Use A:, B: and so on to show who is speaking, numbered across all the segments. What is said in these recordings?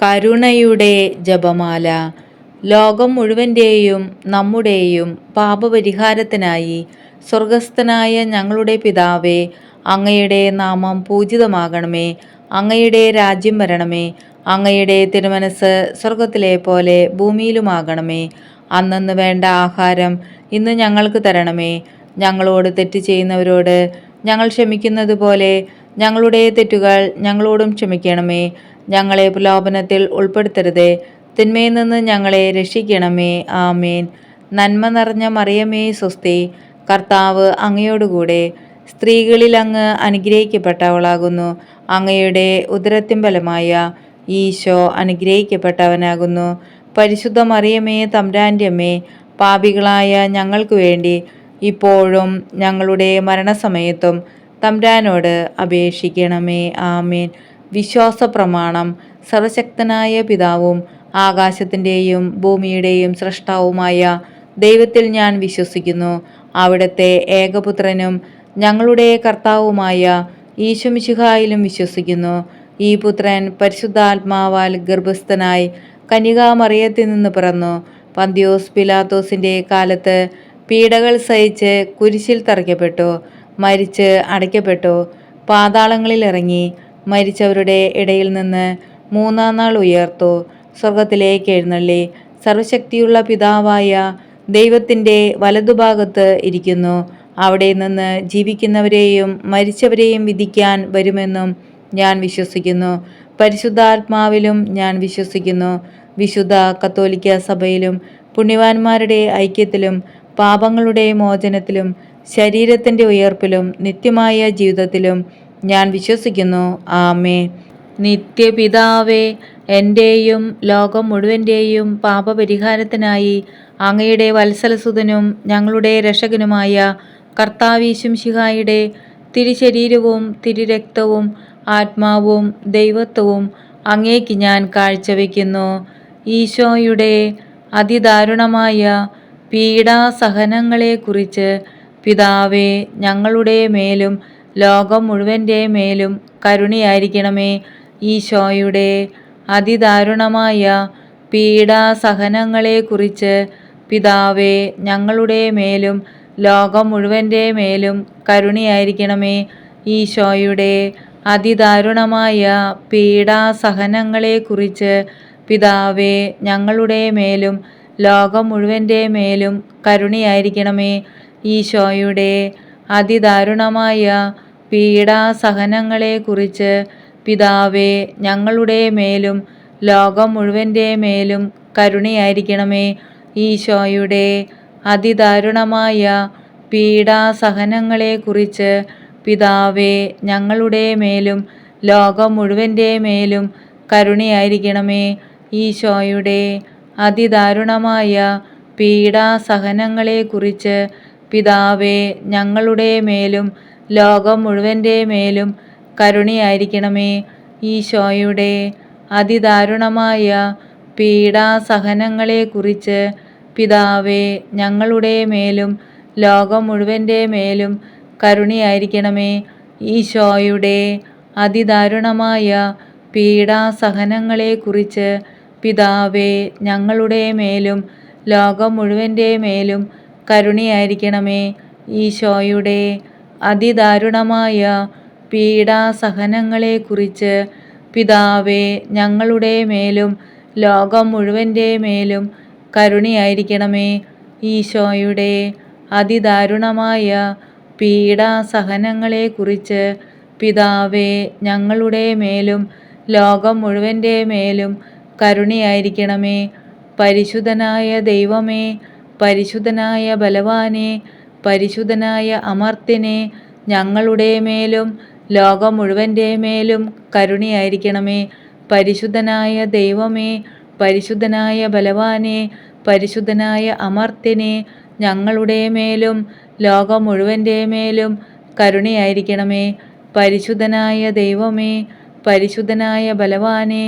A: കരുണയുടെ ജപമാല. ലോകം മുഴുവൻ്റെയും നമ്മുടെയും പാപപരിഹാരത്തിനായി സ്വർഗസ്ഥനായ ഞങ്ങളുടെ പിതാവേ, അങ്ങയുടെ നാമം പൂജിതമാകണമേ. അങ്ങയുടെ രാജ്യം വരണമേ. അങ്ങയുടെ തിരുമനസ് സ്വർഗത്തിലെ പോലെ ഭൂമിയിലുമാകണമേ. അന്നന്ന് വേണ്ട ആഹാരം ഇന്ന് ഞങ്ങൾക്ക് തരണമേ. ഞങ്ങളോട് തെറ്റ് ചെയ്യുന്നവരോട് ഞങ്ങൾ ക്ഷമിക്കുന്നത് പോലെ ഞങ്ങളുടെ തെറ്റുകൾ ഞങ്ങളോടും ക്ഷമിക്കണമേ. ഞങ്ങളെ പ്രലോഭനത്തിൽ ഉൾപ്പെടുത്തരുതേ, തിന്മയിൽ നിന്ന് ഞങ്ങളെ രക്ഷിക്കണമേ. ആമേൻ. നന്മ നിറഞ്ഞ മറിയമേ സ്വസ്തി, കർത്താവ് അങ്ങയോടുകൂടെ സ്ത്രീകളിൽ അങ്ങ് അനുഗ്രഹിക്കപ്പെട്ടവളാകുന്നു. അങ്ങയുടെ ഉദരത്തിൻ ഫലമായ ഈശോ അനുഗ്രഹിക്കപ്പെട്ടവനാകുന്നു. പരിശുദ്ധ മറിയമേ തമ്പുരാൻ്റെ അമ്മേ, പാപികളായ ഞങ്ങൾക്ക് വേണ്ടി ഇപ്പോഴും ഞങ്ങളുടെ മരണസമയത്തും തമ്പുരാനോട് അപേക്ഷിക്കണമേ. ആമേൻ. വിശ്വാസ പ്രമാണം. സർവശക്തനായ പിതാവും ആകാശത്തിൻ്റെയും ഭൂമിയുടെയും സൃഷ്ടാവുമായ ദൈവത്തിൽ ഞാൻ വിശ്വസിക്കുന്നു. അവിടുത്തെ ഏകപുത്രനും ഞങ്ങളുടെ കർത്താവുമായ ഈശോമിശിഹായിലും വിശ്വസിക്കുന്നു. ഈ പുത്രൻ പരിശുദ്ധാത്മാവാൽ ഗർഭസ്ഥനായി കന്യകാമറിയത്തിൽ നിന്ന് പിറന്നു. പന്തിയോസ് പിലാത്തോസിൻ്റെ കാലത്ത് പീഡകൾ സഹിച്ച് കുരിശിൽ തറയ്ക്കപ്പെട്ടു, മരിച്ച് അടയ്ക്കപ്പെട്ടു, പാതാളങ്ങളിൽ ഇറങ്ങി, മരിച്ചവരുടെ ഇടയിൽ നിന്ന് മൂന്നാം നാൾ ഉയർത്തു, സ്വർഗത്തിലേക്ക് എഴുന്നള്ളി, സർവശക്തിയുള്ള പിതാവായ ദൈവത്തിൻ്റെ വലതുഭാഗത്ത് ഇരിക്കുന്നു. അവിടെ നിന്ന് ജീവിക്കുന്നവരെയും മരിച്ചവരെയും വിധിക്കാൻ വരുമെന്നും ഞാൻ വിശ്വസിക്കുന്നു. പരിശുദ്ധാത്മാവിലും ഞാൻ വിശ്വസിക്കുന്നു. വിശുദ്ധ കത്തോലിക്ക സഭയിലും പുണ്യവാന്മാരുടെ ഐക്യത്തിലും പാപങ്ങളുടെ മോചനത്തിലും ശരീരത്തിൻ്റെ ഉയർപ്പിലും നിത്യമായ ജീവിതത്തിലും ഞാൻ വിശ്വസിക്കുന്നു. ആമേൻ. നിത്യപിതാവേ, എൻ്റെയും ലോകം മുഴുവൻ്റെയും പാപപരിഹാരത്തിനായി അങ്ങയുടെ വത്സലസുതനും ഞങ്ങളുടെ രക്ഷകനുമായ കർത്താവീശുമിശിഹായുടെ തിരുശരീരവും തിരുരക്തവും ആത്മാവും ദൈവത്വവും അങ്ങേക്ക് ഞാൻ കാഴ്ചവെക്കുന്നു. ഈശോയുടെ അതിദാരുണമായ പീഡാസഹനങ്ങളെക്കുറിച്ച് പിതാവേ, ഞങ്ങളുടെ മേലും ലോകം മുഴുവൻ്റെ മേലും കരുണയായിരിക്കണമേ. ഈശോയുടെ അതിദാരുണമായ പീഡാസഹനങ്ങളെക്കുറിച്ച് പിതാവേ, ഞങ്ങളുടെ മേലും ലോകം മുഴുവൻ്റെ മേലും കരുണയായിരിക്കണമേ. ഈശോയുടെ അതിദാരുണമായ പീഡാസഹനങ്ങളെക്കുറിച്ച് പിതാവേ, ഞങ്ങളുടെ മേലും ലോകം മുഴുവൻ്റെ മേലും കരുണയായിരിക്കണമേ. ഈശോയുടെ അതിദാരുണമായ പീഡാസഹനങ്ങളെക്കുറിച്ച് പിതാവേ, ഞങ്ങളുടെ മേലും ലോകം മുഴുവൻ്റെ മേലും കരുണയായിരിക്കണമേ. ഈശോയുടെ അതിദാരുണമായ പീഡാസഹനങ്ങളെക്കുറിച്ച് പിതാവേ, ഞങ്ങളുടെ മേലും ലോകം മുഴുവൻ്റെ മേലും കരുണയായിരിക്കണമേ. ഈശോയുടെ അതിദാരുണമായ പീഡാസഹനങ്ങളെക്കുറിച്ച് പിതാവേ, ഞങ്ങളുടെ മേലും ലോകം മുഴുവൻ്റെ മേലും കരുണയായിരിക്കണമേ. ഈശോയുടെ അതിദാരുണമായ പീഡാസഹനങ്ങളെക്കുറിച്ച് പിതാവേ, ഞങ്ങളുടെ മേലും ലോകം മുഴുവൻ്റെ മേലും കരുണയായിരിക്കണമേ. ഈശോയുടെ അതിദാരുണമായ പീഡാസഹനങ്ങളെക്കുറിച്ച് പിതാവേ, ഞങ്ങളുടെ മേലും ലോകം മുഴുവൻ്റെ മേലും കരുണയായിരിക്കണമേ. ഈശോയുടെ അതിദാരുണമായ പീഡാസഹനങ്ങളെക്കുറിച്ച് പിതാവേ, ഞങ്ങളുടെ മേലും ലോകം മുഴുവൻ്റെ മേലും കരുണയായിരിക്കണമേ. ഈശോയുടെ അതിദാരുണമായ പീഡാസഹനങ്ങളെക്കുറിച്ച് പിതാവേ, ഞങ്ങളുടെ മേലും ലോകം മുഴുവൻ്റെ മേലും കരുണയായിരിക്കണമേ. പരിശുദ്ധനായ ദൈവമേ, പരിശുദ്ധനായ ബലവാനെ, പരിശുദ്ധനായ അമർത്യനെ, ഞങ്ങളുടെ മേലും ലോകം മുഴുവൻ്റെ മേലും കരുണയായിരിക്കണമേ. പരിശുദ്ധനായ ദൈവമേ, പരിശുദ്ധനായ ബലവാനെ, പരിശുദ്ധനായ അമർത്യനെ, ഞങ്ങളുടെ മേലും ലോകം മുഴുവൻ്റെ മേലും കരുണയായിരിക്കണമേ. പരിശുദ്ധനായ ദൈവമേ, പരിശുദ്ധനായ ബലവാനെ,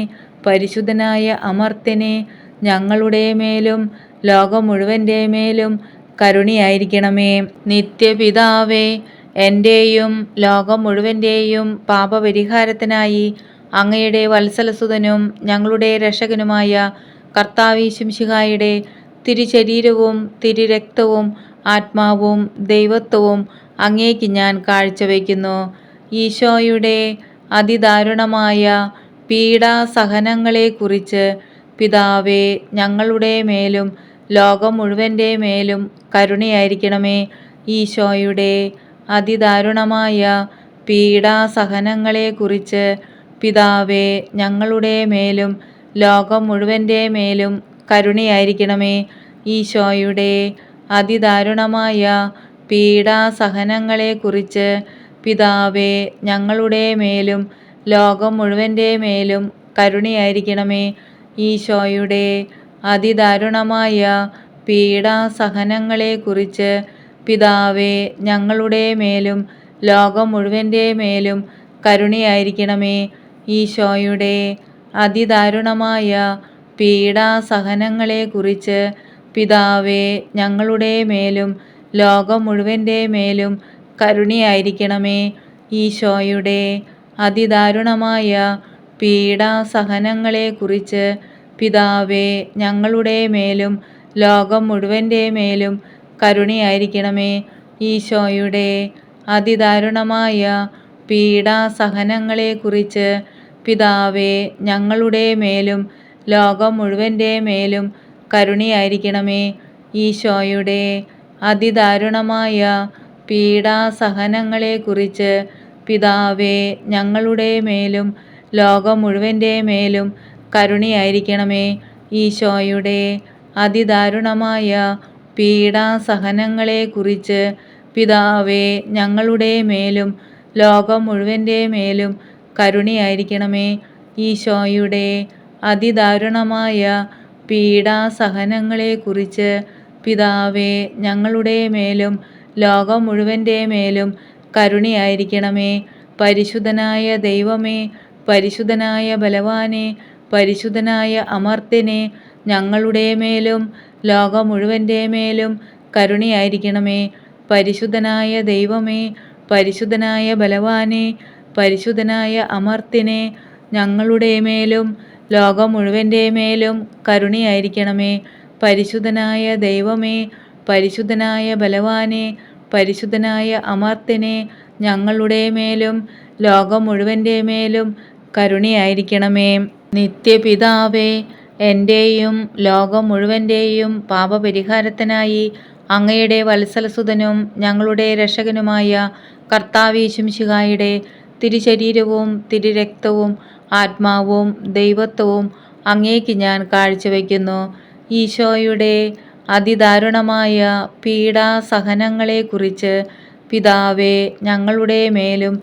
A: പരിശുദ്ധനായ അമർത്യനെ, ഞങ്ങളുടെ മേലും ലോകം മുഴുവൻ്റെ മേലും കരുണയായിരിക്കണമേ. നിത്യപിതാവേ, എൻ്റെയും ലോകം മുഴുവൻ്റെയും പാപപരിഹാരത്തിനായി അങ്ങയുടെ വത്സലസുതനും ഞങ്ങളുടെ രക്ഷകനുമായ കർത്താവീശുംശിഹായുടെ തിരുശരീരവും തിരുരക്തവും ആത്മാവും ദൈവത്വവും അങ്ങേക്ക് ഞാൻ കാഴ്ചവെക്കുന്നു. ഈശോയുടെ അതിദാരുണമായ പീഡാസഹനങ്ങളെക്കുറിച്ച് പിതാവേ, ഞങ്ങളുടെ മേലും ലോകം മുഴുവൻ്റെ മേലും കരുണയായിരിക്കണമേ. ഈശോയുടെ അതിദാരുണമായ പീഡാസഹനങ്ങളെക്കുറിച്ച് പിതാവേ, ഞങ്ങളുടെ മേലും ലോകം മുഴുവൻ്റെ മേലും കരുണയായിരിക്കണമേ. ഈശോയുടെ അതിദാരുണമായ പീഡാസഹനങ്ങളെക്കുറിച്ച് പിതാവേ, ഞങ്ങളുടെ മേലും ലോകം മുഴുവൻ്റെ മേലും കരുണയായിരിക്കണമേ. ഈശോയുടെ അതിദാരുണമായ പീഡാസഹനങ്ങളെക്കുറിച്ച് പിതാവേ, ഞങ്ങളുടെ മേലും ലോകം മുഴുവൻ്റെ മേലും കരുണയായിരിക്കണമേ. ഈശോയുടെ അതിദാരുണമായ പീഡാസഹനങ്ങളെക്കുറിച്ച് പിതാവേ, ഞങ്ങളുടെ മേലും ലോകം മുഴുവൻ്റെ മേലും കരുണയായിരിക്കണമേ. ഈശോയുടെ അതിദാരുണമായ പീഡാസഹനങ്ങളെക്കുറിച്ച് പിതാവേ, ഞങ്ങളുടെ മേലും ലോകം മുഴുവൻ്റെ മേലും കരുണയായിരിക്കണമേ. ഈശോയുടെ അതിദാരുണമായ പീഡാസഹനങ്ങളെക്കുറിച്ച് പിതാവേ, ഞങ്ങളുടെ മേലും ലോകം മുഴുവൻ്റെ മേലും കരുണയായിരിക്കണമേ. ഈശോയുടെ അതിദാരുണമായ പീഡാസഹനങ്ങളെക്കുറിച്ച് പിതാവേ, ഞങ്ങളുടെ മേലും ലോകം മുഴുവൻ്റെ മേലും കരുണയായിരിക്കണമേ. ഈശോയുടെ അതിദാരുണമായ പീഡാസഹനങ്ങളെക്കുറിച്ച് പിതാവേ, ഞങ്ങളുടെ മേലും ലോകം മുഴുവൻ്റെ മേലും കരുണയായിരിക്കണമേ. ഈശോയുടെ അതിദാരുണമായ പീഡാസഹനങ്ങളെക്കുറിച്ച് പിതാവേ, ഞങ്ങളുടെ മേലും ലോകം മുഴുവൻ്റെ മേലും കരുണയായിരിക്കണമേ. പരിശുദ്ധനായ ദൈവമേ, പരിശുദ്ധനായ ബലവാനെ, പരിശുദ്ധനായ അമർത്യനെ, ഞങ്ങളുടെ മേലും ലോകം മുഴുവൻ്റെ മേലും കരുണയായിരിക്കണമേ. പരിശുദ്ധനായ ദൈവമേ, പരിശുദ്ധനായ ബലവാനെ, പരിശുദ്ധനായ അമർത്യനെ, ഞങ്ങളുടെ മേലും ലോകം മുഴുവൻ്റെ മേലും കരുണയായിരിക്കണമേ. പരിശുദ്ധനായ ദൈവമേ, പരിശുദ്ധനായ ബലവാനെ, പരിശുദ്ധനായ അമർത്യനെ, ഞങ്ങളുടെ മേലും ലോകം മുഴുവൻ്റെ മേലും കരുണയായിരിക്കണമേ. നിത്യപിതാവേ, എൻ്റെയും ലോകം മുഴുവൻ്റെയും പാപപരിഹാരത്തിനായി അങ്ങയുടെ വത്സലസുതനും ഞങ്ങളുടെ രക്ഷകനുമായ കർത്താവീശുംശിഹായുടെ തിരുശരീരവും തിരുരക്തവും ആത്മാവും ദൈവത്വവും അങ്ങേക്ക് ഞാൻ കാഴ്ചവെക്കുന്നു. ഈശോയുടെ അതിദാരുണമായ പീഡാസഹനങ്ങളെക്കുറിച്ച് പിതാവേ, ഞങ്ങളുടെ മേലും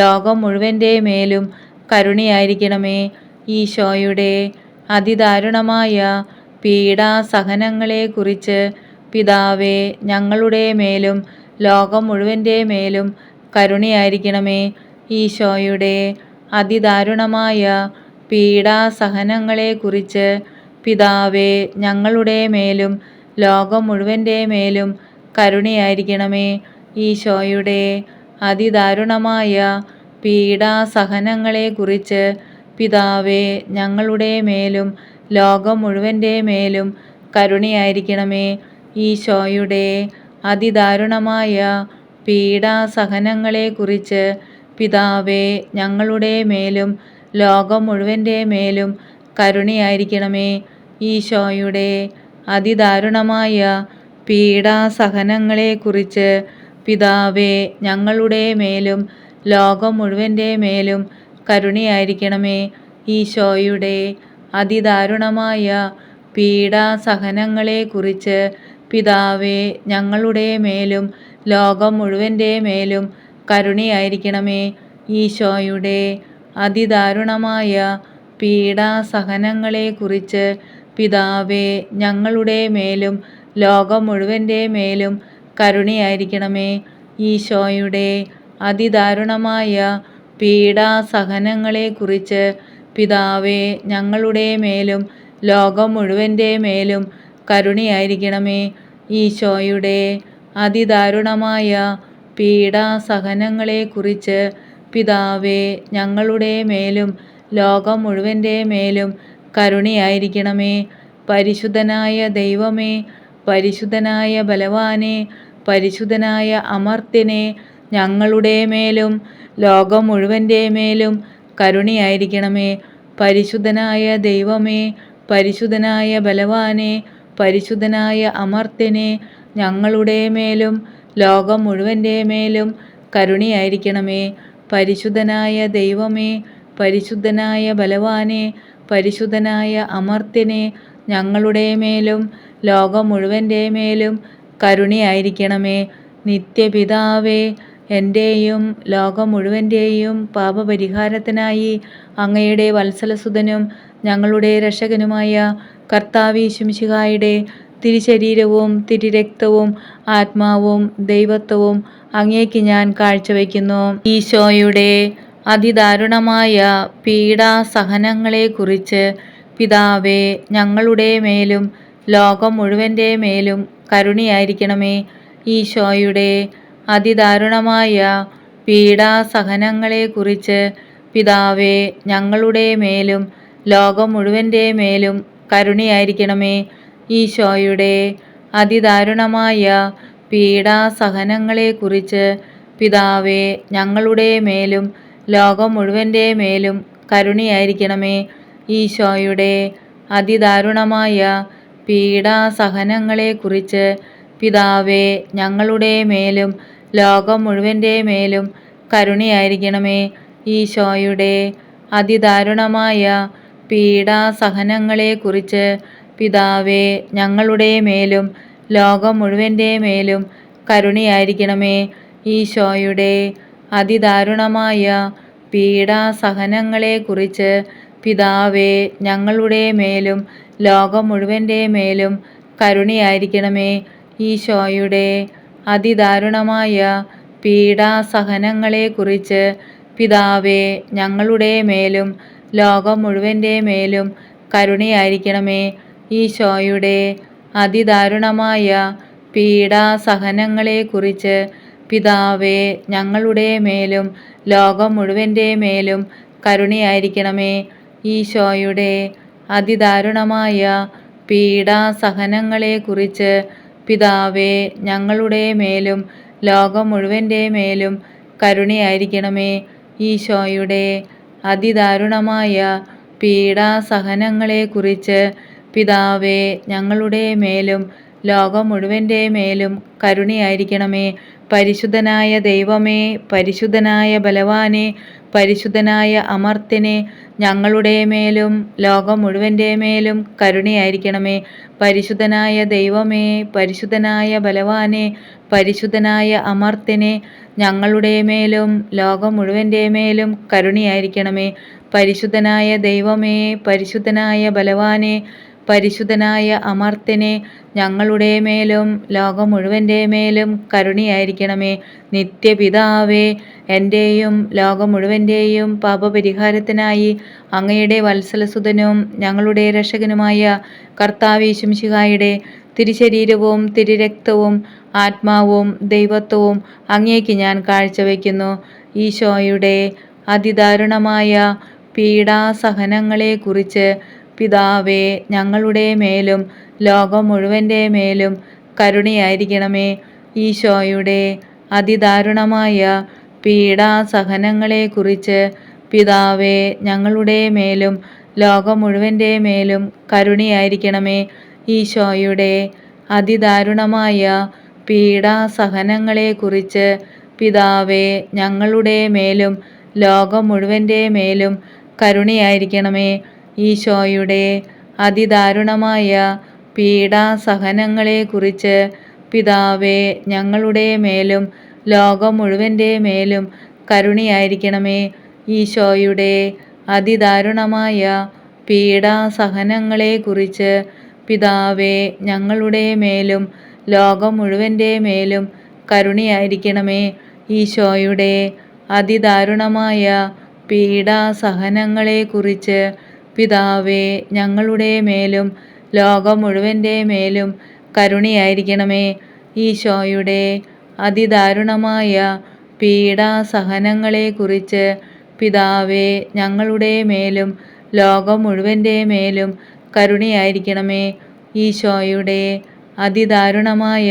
A: ലോകം മുഴുവൻ്റെ മേലും കരുണയായിരിക്കണമേ. ഈശോയുടെ അതിദാരുണമായ പീഡാസഹനങ്ങളെക്കുറിച്ച് പിതാവേ, ഞങ്ങളുടെ മേലും ലോകം മുഴുവൻ്റെ മേലും കരുണയായിരിക്കണമേ. ഈശോയുടെ അതിദാരുണമായ പീഡാസഹനങ്ങളെക്കുറിച്ച് പിതാവേ, ഞങ്ങളുടെ മേലും ലോകം മുഴുവൻ്റെ മേലും കരുണയായിരിക്കണമേ. ഈശോയുടെ അതിദാരുണമായ പീഡാസഹനങ്ങളെക്കുറിച്ച് പിതാവേ, ഞങ്ങളുടെ മേലും ലോകം മുഴുവൻ്റെ മേലും കരുണയായിരിക്കണമേ. ഈശോയുടെ അതിദാരുണമായ പീഡാസഹനങ്ങളെക്കുറിച്ച് പിതാവേ, ഞങ്ങളുടെ മേലും ലോകം മുഴുവൻ്റെ മേലും കരുണയായിരിക്കണമേ. ഈശോയുടെ അതിദാരുണമായ പീഡാസഹനങ്ങളെക്കുറിച്ച് പിതാവേ, ഞങ്ങളുടെ മേലും ലോകം മുഴുവൻ്റെ മേലും കരുണയായിരിക്കണമേ. ഈശോയുടെ അതിദാരുണമായ പീഡാസഹനങ്ങളെക്കുറിച്ച് പിതാവേ, ഞങ്ങളുടെ മേലും ലോകം മുഴുവൻ്റെ മേലും കരുണയായിരിക്കണമേ. ഈശോയുടെ അതിദാരുണമായ പീഡാസഹനങ്ങളെക്കുറിച്ച് പിതാവേ, ഞങ്ങളുടെ മേലും ലോകം മുഴുവൻ്റെ മേലും കരുണയായിരിക്കണമേ. ഈശോയുടെ അതിദാരുണമായ പീഡാസഹനങ്ങളെക്കുറിച്ച് പിതാവേ, ഞങ്ങളുടെ മേലും ലോകം മുഴുവൻ്റെ മേലും കരുണയായിരിക്കണമേ. ഈശോയുടെ അതിദാരുണമായ പീഡാസഹനങ്ങളെക്കുറിച്ച് പിതാവേ, ഞങ്ങളുടെ മേലും ലോകം മുഴുവൻ്റെ മേലും കരുണയായിരിക്കണമേ. പരിശുദ്ധനായ ദൈവമേ, പരിശുദ്ധനായ ബലവാനെ, പരിശുദ്ധനായ അമർത്യനെ, ഞങ്ങളുടെ മേലും ലോകം മുഴുവൻ്റെ മേലും കരുണയായിരിക്കണമേ. പരിശുദ്ധനായ ദൈവമേ, പരിശുദ്ധനായ ബലവാനെ, പരിശുദ്ധനായ അമർത്യനെ, ഞങ്ങളുടെ മേലും ലോകം മുഴുവൻ്റെ മേലും കരുണയായിരിക്കണമേ. പരിശുദ്ധനായ ദൈവമേ, പരിശുദ്ധനായ ബലവാനെ, പരിശുദ്ധനായ അമർത്യനെ, ഞങ്ങളുടെ മേലും ലോകം മുഴുവൻ്റെ മേലും കരുണയായിരിക്കണമേ. നിത്യപിതാവേ, എൻ്റെയും ലോകം മുഴുവൻ്റെയും പാപപരിഹാരത്തിനായി അങ്ങയുടെ വത്സലസുതനും ഞങ്ങളുടെ രക്ഷകനുമായ കർത്താവീശുമിശിഹായുടെ തിരുശരീരവും തിരുരക്തവും ആത്മാവും ദൈവത്വവും അങ്ങേക്ക് ഞാൻ കാഴ്ചവെക്കുന്നു. ഈശോയുടെ അതിദാരുണമായ പീഡാസഹനങ്ങളെക്കുറിച്ച് പിതാവേ, ഞങ്ങളുടെ മേലും ലോകം മുഴുവൻ്റെ മേലും കരുണയായിരിക്കണമേ. ഈശോയുടെ അതിദാരുണമായ പീഡാസഹനങ്ങളെക്കുറിച്ച് പിതാവേ, ഞങ്ങളുടെ മേലും ലോകം മുഴുവൻ്റെ മേലും കരുണയായിരിക്കണമേ. ഈശോയുടെ അതിദാരുണമായ പീഡാസഹനങ്ങളെക്കുറിച്ച് പിതാവേ, ഞങ്ങളുടെ മേലും ലോകം മുഴുവൻ്റെ മേലും കരുണയായിരിക്കണമേ. ഈശോയുടെ അതിദാരുണമായ പീഡാസഹനങ്ങളെക്കുറിച്ച് പിതാവേ, ഞങ്ങളുടെ മേലും ലോകം മുഴുവൻ്റെ മേലും കരുണയായിരിക്കണമേ. ഈശോയുടെ അതിദാരുണമായ പീഡാസഹനങ്ങളെക്കുറിച്ച് പിതാവേ, ഞങ്ങളുടെ മേലും ലോകം മുഴുവൻ്റെ മേലും കരുണയായിരിക്കണമേ. ഈശോയുടെ അതിദാരുണമായ പീഡാസഹനങ്ങളെക്കുറിച്ച് പിതാവേ, ഞങ്ങളുടെ മേലും ലോകം മുഴുവൻ്റെ മേലും കരുണയായിരിക്കണമേ. ഈശോയുടെ അതിദാരുണമായ പീഡാസഹനങ്ങളെക്കുറിച്ച് പിതാവേ, ഞങ്ങളുടെ മേലും ലോകം മുഴുവൻ്റെ മേലും കരുണയായിരിക്കണമേ. ഈശോയുടെ അതിദാരുണമായ പീഡാസഹനങ്ങളെക്കുറിച്ച് പിതാവേ, ഞങ്ങളുടെ മേലും ലോകം മുഴുവൻ്റെ മേലും കരുണയായിരിക്കണമേ. ഈശോയുടെ അതിദാരുണമായ പീഡാസഹനങ്ങളെക്കുറിച്ച് പിതാവേ, ഞങ്ങളുടെ മേലും ലോകം മുഴുവൻ്റെ മേലും കരുണയായിരിക്കണമേ. ഈശോയുടെ അതിദാരുണമായ പീഡാസഹനങ്ങളെക്കുറിച്ച് പിതാവേ, ഞങ്ങളുടെ മേലും ലോകം മുഴുവൻ്റെ മേലും കരുണയായിരിക്കണമേ. പരിശുദ്ധനായ ദൈവമേ, പരിശുദ്ധനായ ബലവാനെ, പരിശുദ്ധനായ അമർത്യനെ, ഞങ്ങളുടെ മേലും ലോകം മുഴുവൻ്റെ മേലും കരുണയായിരിക്കണമേ. പരിശുദ്ധനായ ദൈവമേ, പരിശുദ്ധനായ ബലവാനെ, പരിശുദ്ധനായ അമർത്യനെ, ഞങ്ങളുടെ മേലും ലോകം മുഴുവൻ്റെ മേലും കരുണയായിരിക്കണമേ. പരിശുദ്ധനായ ദൈവമേ, പരിശുദ്ധനായ ബലവാനെ, പരിശുദ്ധനായ അമർത്യനെ, ഞങ്ങളുടെ മേലും ലോകം മുഴുവൻ്റെ മേലും കരുണയായിരിക്കണമേ. നിത്യപിതാവേ, എൻ്റെയും ലോകം മുഴുവൻ്റെയും പാപപരിഹാരത്തിനായി അങ്ങയുടെ വത്സലസുതനും ഞങ്ങളുടെ രക്ഷകനുമായ കർത്താവീശുമിശിഹായുടെ തിരുശരീരവും തിരുരക്തവും ആത്മാവും ദൈവത്വവും അങ്ങേക്ക് ഞാൻ കാഴ്ചവെക്കുന്നു. ഈശോയുടെ അതിദാരുണമായ പീഡാസഹനങ്ങളെക്കുറിച്ച് പിതാവേ, ഞങ്ങളുടെ മേലും ലോകം മുഴുവൻ്റെ മേലും കരുണയായിരിക്കണമേ. ഈശോയുടെ അതിദാരുണമായ പീഡാസഹനങ്ങളെക്കുറിച്ച് പിതാവേ, ഞങ്ങളുടെ മേലും ലോകം മുഴുവൻ്റെ മേലും കരുണയായിരിക്കണമേ. ഈശോയുടെ അതിദാരുണമായ പീഡാസഹനങ്ങളെക്കുറിച്ച് പിതാവേ, ഞങ്ങളുടെ മേലും ലോകം മുഴുവൻ്റെ മേലും കരുണയായിരിക്കണമേ. ഈശോയുടെ അതിദാരുണമായ പീഡാസഹനങ്ങളെക്കുറിച്ച് പിതാവേ, ഞങ്ങളുടെ മേലും ലോകം മുഴുവൻ്റെ മേലും കരുണയായിരിക്കണമേ. ഈശോയുടെ അതിദാരുണമായ പീഡാസഹനങ്ങളെക്കുറിച്ച് പിതാവേ, ഞങ്ങളുടെ മേലും ലോകം മുഴുവൻ്റെ മേലും കരുണയായിരിക്കണമേ. ഈശോയുടെ അതിദാരുണമായ പീഡാസഹനങ്ങളെക്കുറിച്ച് പിതാവേ, ഞങ്ങളുടെ മേലും ലോകം മുഴുവൻ്റെ മേലും കരുണയായിരിക്കണമേ. ഈശോയുടെ അതിദാരുണമായ പീഡാസഹനങ്ങളെക്കുറിച്ച് പിതാവേ, ഞങ്ങളുടെ മേലും ലോകം മുഴുവൻ്റെ മേലും കരുണയായിരിക്കണമേ. ഈശോയുടെ അതിദാരുണമായ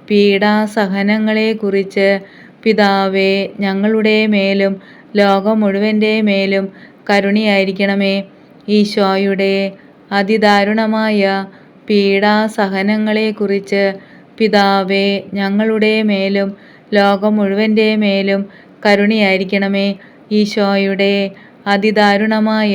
A: പീഡാസഹനങ്ങളെക്കുറിച്ച് പിതാവേ, ഞങ്ങളുടെ മേലും ലോകം മുഴുവൻ്റെ മേലും കരുണയായിരിക്കണമേ. ഈശോയുടെ അതിദാരുണമായ പീഡാസഹനങ്ങളെക്കുറിച്ച് പിതാവേ, ഞങ്ങളുടെ മേലും ലോകം മുഴുവൻ്റെ മേലും കരുണയായിരിക്കണമേ. ഈശോയുടെ അതിദാരുണമായ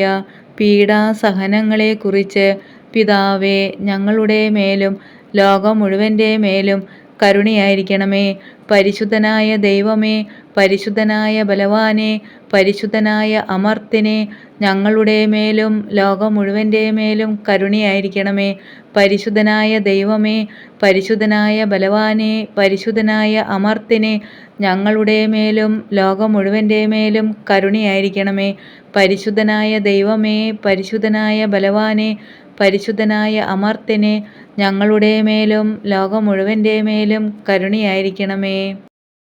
A: പീഡാസഹനങ്ങളെക്കുറിച്ച് പിതാവേ, ഞങ്ങളുടെ മേലും ലോകം മുഴുവൻ്റെ മേലും കരുണയായിരിക്കണമേ. പരിശുദ്ധനായ ദൈവമേ, പരിശുദ്ധനായ ബലവാനെ, പരിശുദ്ധനായ അമർത്യനെ, ഞങ്ങളുടെ മേലും ലോകം മുഴുവൻ്റെ മേലും കരുണയായിരിക്കണമേ. പരിശുദ്ധനായ ദൈവമേ, പരിശുദ്ധനായ ബലവാനെ, പരിശുദ്ധനായ അമർത്യനെ, ഞങ്ങളുടെ മേലും ലോകം മുഴുവൻ്റെ മേലും കരുണയായിരിക്കണമേ. പരിശുദ്ധനായ ദൈവമേ, പരിശുദ്ധനായ ബലവാനെ, പരിശുദ്ധനായ അമർത്യനെ, ഞങ്ങളുടെ മേലും ലോകം മുഴുവൻ്റെ മേലും കരുണയായിരിക്കണമേ.